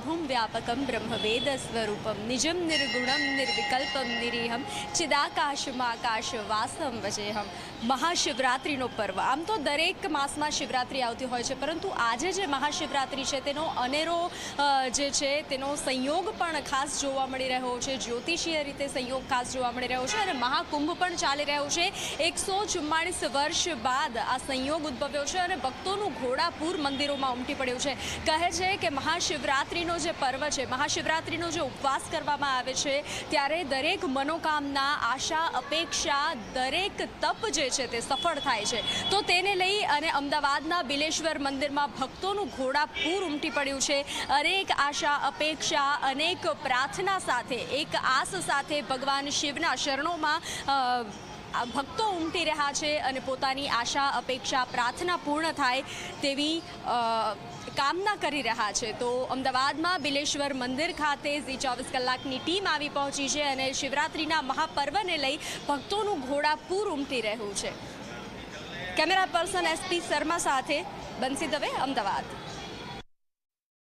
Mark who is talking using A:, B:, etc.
A: विभुं व्यापकं ब्रह्मवेद स्वरूपं निजं निर्गुणं निर्विकल्पं निरीहं चिदाकाशमाकाशवासं वजेहम। महाशिवरात्रिનો પર્વ આમ તો દરેક માસમાં શિવરાત્રિ આવતી હોય છે, પરંતુ આજે જે મહાશિવરાત્રિ છે તેનો અનેરો જે છે તેનો સંયોગ પણ ખાસ જોવા મળી રહ્યો છે, જ્યોતિષીય રીતે સંયોગ ખાસ જોવા મળી રહ્યો છે અને મહાકુંભ પણ ચાલી રહ્યો છે। 144 વર્ષ બાદ આ સંયોગ ઉદ્ભવ્યો છે અને ભક્તોનું ઘોડાપૂર મંદિરોમાં ઉમટી પડ્યું છે। કહે છે કે મહાશિવરાત્રિનો જે પર્વ છે, મહાશિવરાત્રિનો જે ઉપવાસ કરવામાં આવે છે ત્યારે દરેક મનોકામના, આશા, અપેક્ષા, દરેક તપ જે છે તે સફળ થાય છે। તો તેને લઈ અને અમદાવાદના બિલેશ્વર મંદિરમાં ભક્તોનું ઘોડાપૂર ઉમટી પડ્યું છે। અનેક આશા, અપેક્ષા, અનેક પ્રાર્થના સાથે, એક આસ સાથે ભગવાન શિવના શરણોમાં ભક્તો ઉમટી રહ્યા છે અને પોતાની આશા, અપેક્ષા, પ્રાર્થના પૂર્ણ થાય તેવી કામના કરી રહ્યા છે। તો અમદાવાદમાં બિલેશ્વર મંદિર ખાતે ઝી 24 કલાકની ટીમ આવી પહોંચી છે અને શિવરાત્રિના મહાપર્વને લઈ ભક્તોનું ઘોડાપૂર ઉમટી રહ્યું છે। કેમેરા પર્સન SP શર્મા સાથે બંસી દવે, અમદાવાદ।